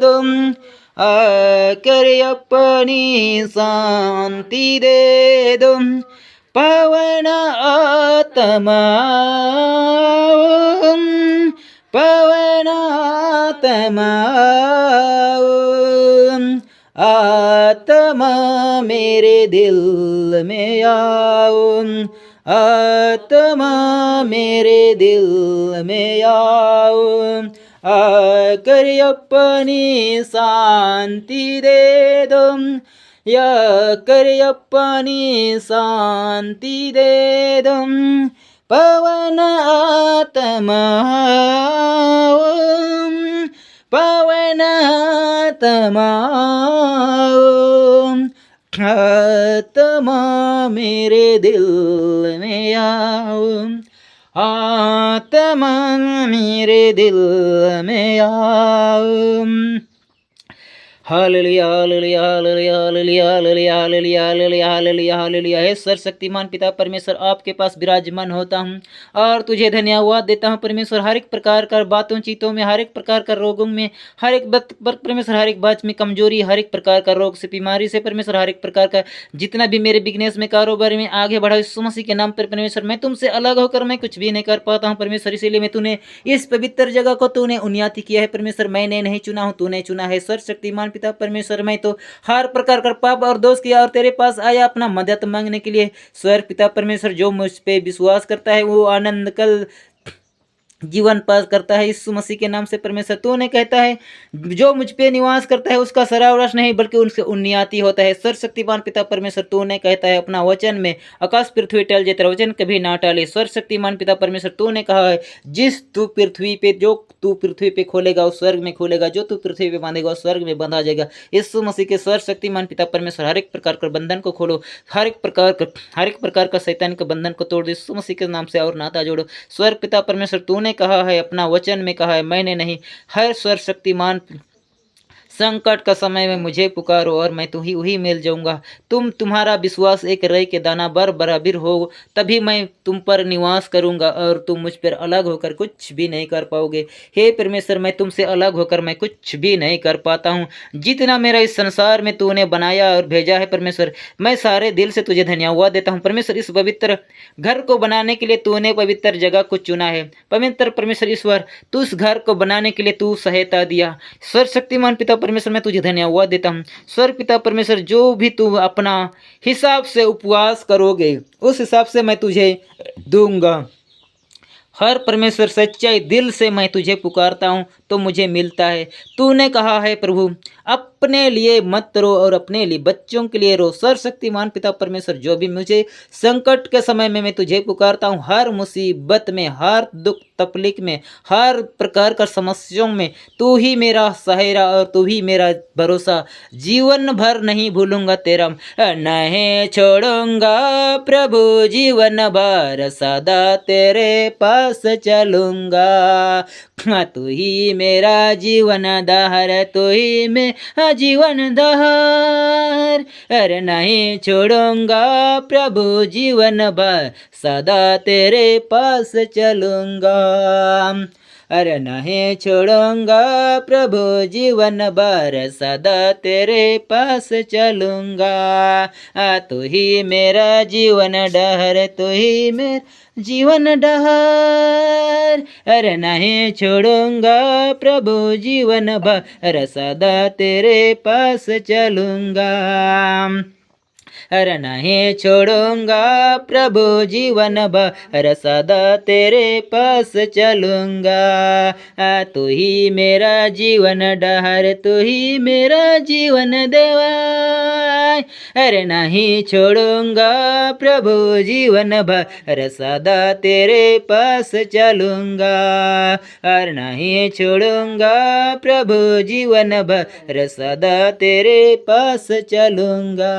दो, आकर अपनी शांति दे दो। पवन आत्मा, पवन आत्मा, आत्मा मेरे दिल में आओ, आत्मा मेरे दिल में आओ, आकर अपनी शांति दे दो, या कर अपनी शांति दे दो। पवन आत्मा, पवन आत्मा, आत्मा मेरे दिल में आओ, आत्मा मेरे दिल में आओ। Hallelujah hallelujah hallelujah hallelujah hallelujah hallelujah hallelujah hallelujah hallelujah. हे सर्वशक्तिमान पिता परमेश्वर, आपके पास विराजमान होता हूँ और तुझे धन्यवाद देता हूँ परमेश्वर। हर एक प्रकार का बातों चीतों में, हर एक प्रकार का रोगों में, हर एक परमेश्वर, हर एक बात में कमजोरी, हर एक प्रकार का रोग से, बीमारी से परमेश्वर, हर एक प्रकार का जितना भी मेरे बिजनेस में, कारोबार में आगे बढ़ा, यीशु मसीह के नाम पर परमेश्वर, मैं तुमसे अलग होकर मैं कुछ भी नहीं कर पाता हूँ परमेश्वर। इसीलिए मैं तूने इस पवित्र जगह को तूने उन्नति किया है परमेश्वर, मैंने नहीं चुना हूँ, तूने चुना है सर्वशक्तिमान पिता परमेश्वर। मैं तो हर प्रकार का पाप और दोष किया और तेरे पास आया अपना मदद मांगने के लिए। स्वर्ग पिता परमेश्वर, जो मुझ पे विश्वास करता है वो आनंद कल जीवन पास करता है यीशु मसीह के नाम से परमेश्वर। तूने कहता है जो मुझ पे निवास करता है उसका सरावराश नहीं बल्कि उनसे उन्नति होता है। सर्वशक्तिमान पिता परमेश्वर, तूने कहता है अपना वचन में, आकाश पृथ्वी टल जाए तेरा वचन कभी ना टाले। सर्वशक्तिमान पिता परमेश्वर, तूने कहा है जिस तू पृथ्वी पे, जो तू पृथ्वी पे खोलेगा उस स्वर्ग में खोलेगा, जो तू पृथ्वी पे बांधेगा उस स्वर्ग में बांधा जाएगा। यीशु मसीह के सर्वशक्तिमान पिता परमेश्वर, हर एक प्रकार का बंधन को खोलो, हर एक प्रकार का शैतान के बंधन को तोड़ दो यीशु मसीह के नाम से और नाता जोड़ो। स्वर्ग पिता परमेश्वर, तूने कहा है अपना वचन में कहा है, मैंने नहीं, हर सर्वशक्तिमान संकट का समय में मुझे पुकारो और मैं वही मिल जाऊंगा। तुम्हारा विश्वास एक रई के दाना बराबर हो, तभी मैं तुम पर निवास करूंगा और तुम मुझ पर अलग होकर कुछ भी नहीं कर पाओगे। हे परमेश्वर, मैं तुमसे अलग होकर मैं कुछ भी नहीं कर पाता हूँ। जितना मेरा इस संसार में तूने बनाया और भेजा है परमेश्वर, मैं सारे दिल से तुझे धन्यवाद देता हूँ परमेश्वर। इस पवित्र घर को बनाने के लिए तूने पवित्र जगह को चुना है पवित्र परमेश्वर ईश्वर। तू उस घर को बनाने के लिए तू सहायता दिया। सर्वशक्तिमान पिता परमेश्वर, मैं तुझे धन्यवाद देता हूँ। स्वर्ग पिता परमेश्वर, जो भी तू अपना हिसाब से उपवास करोगे उस हिसाब से मैं तुझे दूंगा। हर परमेश्वर सच्चाई दिल से मैं तुझे पुकारता हूँ तो मुझे मिलता है। तूने कहा है प्रभु, अपने लिए मत रो और अपने लिए बच्चों के लिए रो। सर्वशक्तिमान पिता परमेश्वर, जो भी मुझे संकट के समय में मैं तुझे पुकारता हूँ, हर मुसीबत में, हर दुख तकलीफ में, हर प्रकार का समस्याओं में तू ही मेरा सहारा और तू ही मेरा भरोसा। जीवन भर नहीं भूलूंगा तेरा, नहीं छोड़ूंगा प्रभु जीवन भर, सदा तेरे पास चलूंगा। तू ही मेरा जीवन दहार, तू ही मेरा जीवन दहार, अरे नहीं छोड़ूंगा प्रभु जीवन भर, सदा तेरे पास चलूंगा। अरे नहीं छोड़ूंगा प्रभु जीवन भर, सदा तेरे पास चलूंगा। तू ही मेरा जीवन डहर, तू ही मेरा जीवन डहर, अरे नहीं छोड़ूंगा प्रभु जीवन भर, सदा तेरे पास चलूंगा। अरे नहीं छोड़ूंगा प्रभु जीवन भर, सदा तेरे पास चलूंगा। तू ही मेरा जीवन डहर, तू ही मेरा जीवन देवा, अरे नहीं छोड़ूंगा प्रभु जीवन भर, सदा तेरे पास चलूंगा। अरे नहीं छोड़ूंगा प्रभु जीवन भर, सदा तेरे पास चलूंगा।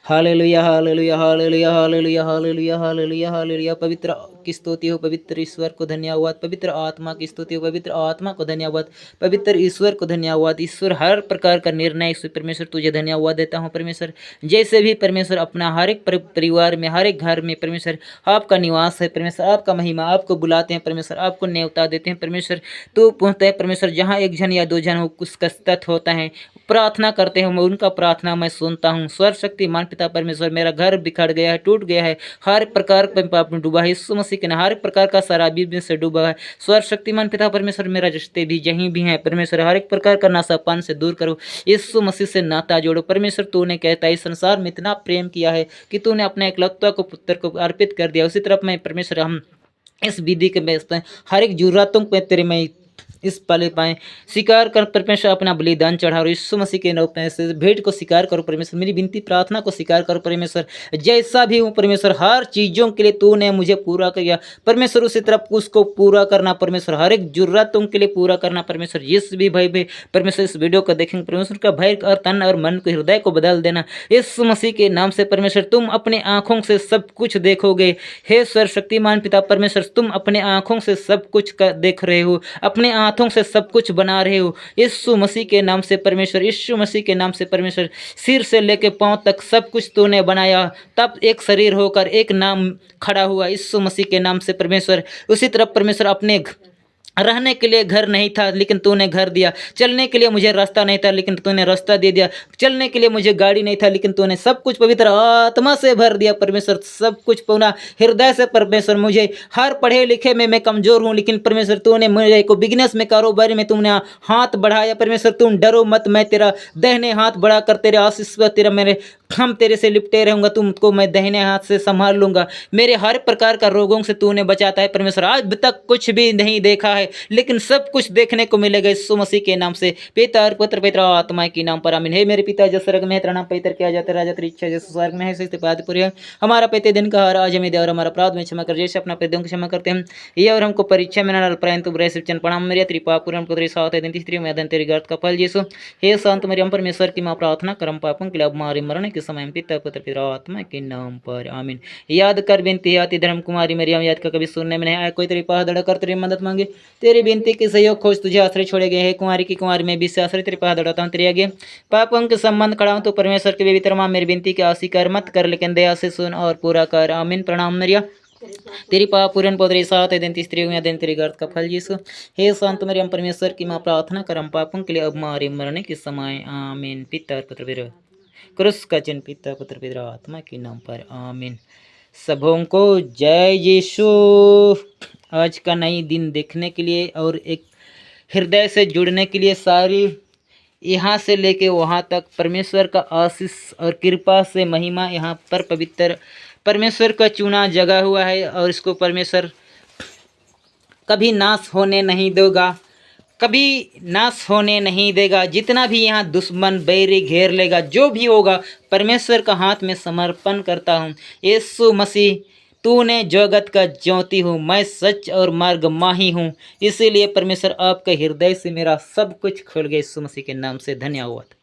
Hallelujah hallelujah hallelujah hallelujah hallelujah hallelujah hallelujah. पवित्र की स्तुति हो, पवित्र ईश्वर को धन्यवाद, पवित्र आत्मा की स्तुति हो, पवित्र आत्मा को धन्यवाद, पवित्र ईश्वर को धन्यवाद। ईश्वर हर प्रकार का निर्णय ईश्वर परमेश्वर तुझे धन्यवाद देता हूँ परमेश्वर। जैसे भी परमेश्वर अपना हर एक परिवार में, हर एक घर में परमेश्वर आपका निवास है परमेश्वर, आपका महिमा, आपको बुलाते हैं परमेश्वर, आपको न्योता देते हैं परमेश्वर। तो पहुँचता है परमेश्वर जहाँ एक जन या दो जन हो उसका तत् होता है, प्रार्थना करते हैं, मैं उनका प्रार्थना मैं सुनता हूँ। सर्वशक्तिमान पिता परमेश्वर, मेरा घर बिखर गया है, टूट गया है, हर प्रकार का पाप में डूबा है, यीशु मसीह के हर प्रकार का शराबी में से डूबा है। सर्वशक्तिमान पिता परमेश्वर, मेरा रिश्ते भी जहीं भी हैं परमेश्वर, हर एक प्रकार का नशापान से दूर करो, यीशु मसीह से नाता जोड़ो परमेश्वर। तूने कहता है इस संसार में इतना प्रेम किया है कि तूने अपने एकलौता को पुत्र को अर्पित कर दिया। उसी तरफ मैं परमेश्वर हम इस विधि के बेचते हैं, हर एक जरूरतों पे तेरे में इस पले पाएँ स्वीकार कर परमेश्वर, अपना बलिदान चढ़ाओ यीशु मसीह के नाम में से भेंट को स्वीकार करो परमेश्वर, मेरी विनती प्रार्थना को स्वीकार करो परमेश्वर। जैसा भी हूँ परमेश्वर, हर चीज़ों के लिए तूने मुझे पूरा किया परमेश्वर, उसी तरफ उसको पूरा करना परमेश्वर, हर एक जरूरतों के लिए पूरा करना परमेश्वर। जिस भी भाई भी परमेश्वर इस वीडियो को देखेंगे परमेश्वर का भय और तन और मन को, हृदय को बदल देना यीशु मसीह के नाम से परमेश्वर। तुम अपने आँखों से सब कुछ देखोगे, हे सर्वशक्तिमान पिता परमेश्वर, तुम अपने आँखों से सब कुछ देख रहे हो, अपने हाथों से सब कुछ बना रहे हो यीशु मसीह के नाम से परमेश्वर, यीशु मसीह के नाम से परमेश्वर। सिर से लेके पांव तक सब कुछ तूने बनाया, तब एक शरीर होकर एक नाम खड़ा हुआ यीशु मसीह के नाम से परमेश्वर। उसी तरफ परमेश्वर, अपने रहने के लिए घर नहीं था लेकिन तूने घर दिया, चलने के लिए मुझे रास्ता नहीं था लेकिन तूने रास्ता दे दिया, चलने के लिए मुझे गाड़ी नहीं था लेकिन तूने सब कुछ पवित्र आत्मा से भर दिया परमेश्वर, सब कुछ पूरा हृदय से परमेश्वर। मुझे हर पढ़े लिखे में मैं कमज़ोर हूँ लेकिन परमेश्वर तूने मुझे को बिजनेस में, कारोबार में तुमने हाथ बढ़ाया परमेश्वर। तुम डरो मत, मैं तेरा दाहिने हाथ बढ़ा कर तेरे आशीष तेरा मेरे हम तेरे से लिपटे रहूँगा, तुमको मैं दाहिने हाथ से संभाल लूँगा, मेरे हर प्रकार का रोगों से तूने बचाता है परमेश्वर। आज तक कुछ भी नहीं देखा है लेकिन सब कुछ देखने को मिलेगा यीशु मसीह के नाम से, पिता और पुत्र पवित्र आत्मा के नाम पर आमीन। हे मेरे पिता जो स्वर्ग में है, तेरा नाम पवित्र किया जाता है, राजा तेरी इच्छा जैसे स्वर्ग में है वैसे पूरी है। हमारा प्रति दिन का हर आज हमें दे और हमारा अपराध में क्षमा कर जैसे अपना अपराधों को क्षमा करते हैं, ये और हमको परीक्षा में न डाल परंतु बुराई से प्रणाम मेरे तेरी पाप पूर्ण को तेरी साथ है दिन स्त्री में अदन तेरी गर्द का फल यीशु। हे शांत मरियम परमेश्वर की मां, प्रार्थना करम पापों के लिए अब हमारे मरने के समय पिता पुत्र पवित्र आत्मा के नाम पर आमीन। याद कर बेनती आती धर्म कुमारी मरियम, याद का कभी सुनने में नहीं आया, कोई तेरी पास दड़ा कर तेरी मदद मांगे, तेरी बेनती के सहयोग खोज तुझे आश्रय छोड़े गए हैं। कुमारी की कुमारी में भी से आश्रय तेरे पास दौड़ाता हूँ, तेरे आगे पापों के संबंध खड़ा हूँ, तो परमेश्वर के पवित्र मां मेरी बेनती की अस्वीकार मत कर लेकिन दया से सुन और पूरा कर आमीन। प्रणाम मरिया तेरी पाप पूर्ण पौधरी साथ है दिन स्त्री में दिन तेरी गर्द का फल यीशु। हे शांत मरियम परमेश्वर की मां, प्रार्थना कर हम पापों के लिए अब हमारे मरने के समय आमीन। पिता और पुत्र पवित्र क्रूस का चिन्ह पिता पुत्र पवित्र आत्मा के नाम पर आमीन। सबों को जय यीशु। आज का नई दिन देखने के लिए और एक हृदय से जुड़ने के लिए सारी यहाँ से लेके वहाँ तक परमेश्वर का आशीष और कृपा से महिमा यहाँ पर पवित्र परमेश्वर का चुना जगा हुआ है और इसको परमेश्वर कभी नाश होने नहीं देगा, कभी नाश होने नहीं देगा। जितना भी यहाँ दुश्मन बैरी घेर लेगा, जो भी होगा परमेश्वर का हाथ में समर्पण करता हूँ। यीशु मसीह तूने जगत का ज्योति हूँ, मैं सच और मार्ग माही हूँ, इसीलिए परमेश्वर आपके हृदय से मेरा सब कुछ खुल गया। यीशु मसीह के नाम से धन्यवाद।